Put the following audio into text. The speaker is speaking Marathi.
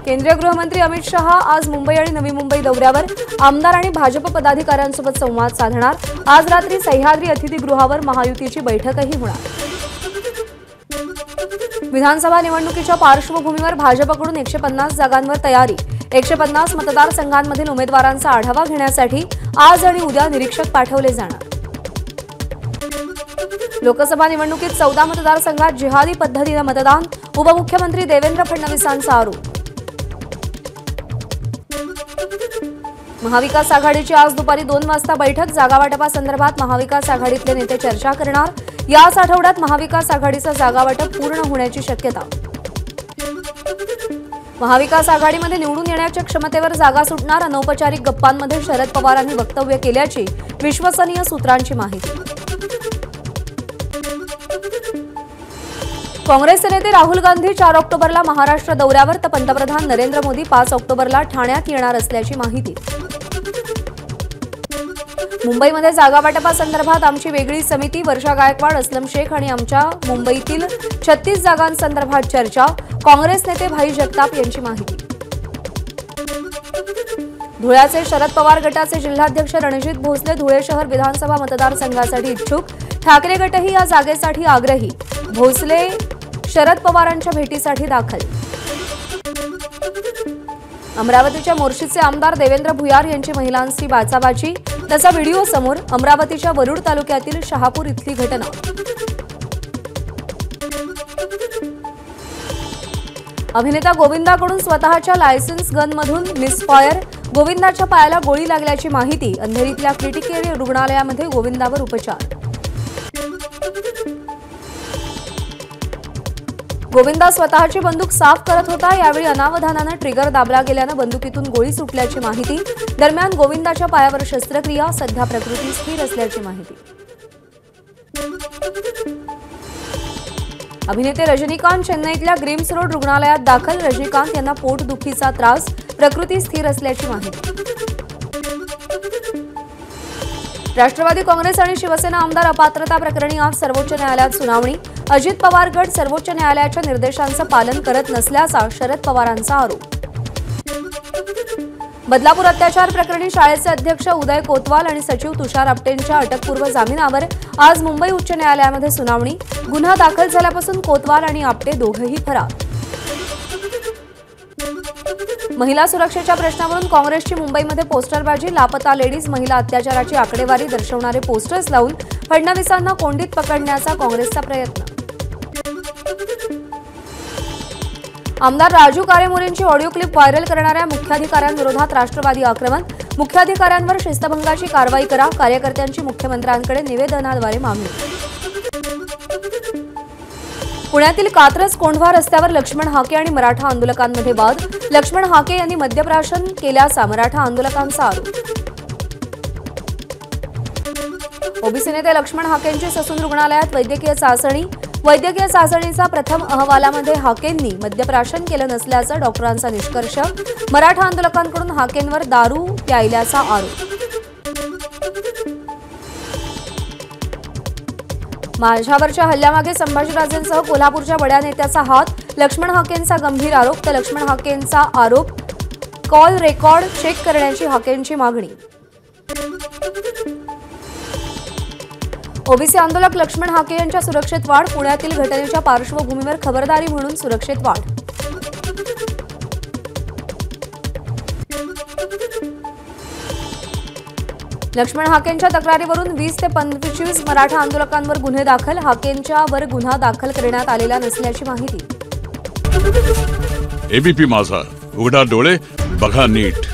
केंद्रीय गृहमंत्री अमित शहा आज मुंबई आणि नवी मुंबई दौऱ्यावर आमदार आणि भाजप पदाधिकाऱ्यांसोबत संवाद साधणार। आज रात्री सह्याद्री अतिथीगृहावर महायुतीची बैठकही होणार। विधानसभा निवडणुकीच्या पार्श्वभूमीवर भाजपकडून 150 जागांवर तयारी। 150 मतदारसंघांमधील उमेदवारांचा आढावा घेण्यासाठी आज आणि उद्या निरीक्षक पाठवले जाणार। लोकसभा निवडणुकीत 14 मतदारसंघात जिहादी पद्धतीने मतदान। उपमुख्यमंत्री देवेंद्र फडणवीसांचा आरोप। महाविकास आघाडीची आज दुपारी 2 वाजता बैठक। जागावाटपासंदर्भात महाविकास आघाडीतले नेते चर्चा करणार। याच आठवड्यात महाविकास आघाडीचं जागावाटप पूर्ण होण्याची शक्यता। महाविकास आघाडीमध्ये निवडून येण्याच्या क्षमतेवर जागा सुटणार। अनौपचारिक गप्पांमध्ये शरद पवारांनी वक्तव्य केल्याची विश्वसनीय सूत्रांची माहिती। काँग्रेसचे नेते राहुल गांधी 4 ऑक्टोबरला महाराष्ट्र दौऱ्यावर तर पंतप्रधान नरेंद्र मोदी 5 ऑक्टोबरला ठाण्यात येणार असल्याची माहिती। मुंबईमध्ये जागावाटपासंदर्भात आमची वेगळी समिती। वर्षा गायकवाड, असलम शेख आणि आमच्या मुंबईतील 36 जागांसंदर्भात चर्चा। काँग्रेस नेते भाई जगताप यांची माहिती। धुळ्याचे शरद पवार गटाचे जिल्हाध्यक्ष रणजित भोसले धुळे शहर विधानसभा मतदारसंघासाठी इच्छुक। ठाकरे गटही या जागेसाठी आग्रही। भोसले शरद पवारांच्या भेटीसाठी दाखल। अमरावतीच्या मोर्शीचे आमदार देवेंद्र भुयार यांची महिलांशी बाचाबाची। त्याचा व्हिडिओ समोर। अमरावतीच्या वरुड तालुक्यातील शहापूर इथली घटना। अभिनेता गोविंदाकडून स्वतःच्या लायसन्स गनमधून मिसफायर। गोविंदाच्या पायाला गोळी लागल्याची माहिती। अंधेरीतल्या क्रिटिकल रुग्णालयामध्ये गोविंदावर उपचार। गोविंदा स्वतःची बंदूक साफ करत होता। यावेळी अनावधानाने ट्रिगर दाबला गेल्याने बंदुकीतून गोळी सुटल्याची माहिती। दरम्यान गोविंदाच्या पायावर शस्त्रक्रिया। सध्या प्रकृती स्थिर असल्याची माहिती। अभिनेते रजनीकांत चेन्नईतल्या ग्रीम्स रोड रुग्णालयात दाखल। रजनीकांत यांना पोटदुखीचा त्रास। प्रकृती स्थिर असल्याची माहिती। राष्ट्रवादी काँग्रेस आणि शिवसेना आमदार अपात्रता प्रकरणी आज सर्वोच्च न्यायालयात सुनावणी। अजित पवार गट सर्वोच्च न्यायालयाच्या निर्देशांचं पालन करत नसल्याचा शरद पवारांचा आरोप। बदलापूर अत्याचार प्रकरणी शाळेचे अध्यक्ष उदय कोतवाल आणि सचिव तुषार आपटेंच्या अटकपूर्व जामिनावर आज मुंबई उच्च न्यायालयामध्ये सुनावणी। गुन्हा दाखल झाल्यापासून कोतवाल आणि आपटे दोघेही फरार। महिला सुरक्षेच्या प्रश्नावरून काँग्रेसची मुंबईमध्ये पोस्टरबाजी। लापता लेडीज महिला अत्याचाराची आकडेवारी दर्शवणारे पोस्टर्स लावून फडणवीसांना कोंडीत पकडण्याचा काँग्रेसचा प्रयत्न। आमदार राजू कारेमोरेंची ऑडिओ क्लिप व्हायरल करणाऱ्या मुख्याधिकाऱ्यांविरोधात राष्ट्रवादी आक्रमण। मुख्याधिकाऱ्यांवर शिस्तभंगाची कारवाई करा। कार्यकर्त्यांची मुख्यमंत्र्यांकडे निवेदनाद्वारे मागणी। पुण्यातील कात्रज कोंढवा रस्त्यावर लक्ष्मण हाके आणि मराठा आंदोलकांमध्ये वाद। लक्ष्मण हाके यांनी मद्यप्राशन केल्याचा मराठा आंदोलकांचा आरोप। ओबीसी नेते लक्ष्मण हाकेंची ससून रुग्णालयात वैद्यकीय चाचणी। वैद्यकीय चाचणीचा प्रथम अहवालामध्ये हाकेंनी मद्यप्राशन केलं नसल्याचा डॉक्टरांचा निष्कर्ष। मराठा आंदोलकांकडून हाकेंवर दारू प्यायल्याचा आरोप। माझ्यावरच्या हल्ल्यामागे संभाजीराजेंसह कोल्हापूरच्या बड्या नेत्याचा हात। लक्ष्मण हाकेंचा गंभीर आरोप। तर लक्ष्मण हाकेंचा आरोप कॉल रेकॉर्ड चेक करण्याची हाकेंची मागणी। ओबीसी आंदोलक लक्ष्मण हाके यांच्या सुरक्षेत वाढ। पुण्यातील घटनेच्या पार्श्वभूमीवर खबरदारी म्हणून सुरक्षेत वाढ। लक्ष्मण हाकेंच्या तक्रारीवरून 20 ते 25 मराठा आंदोलकांवर गुन्हे दाखल। हाकेंच्यावर गुन्हा दाखल करण्यात आलेला नसल्याची माहिती। एबीपी माझा, उघडा डोळे बघा नीट।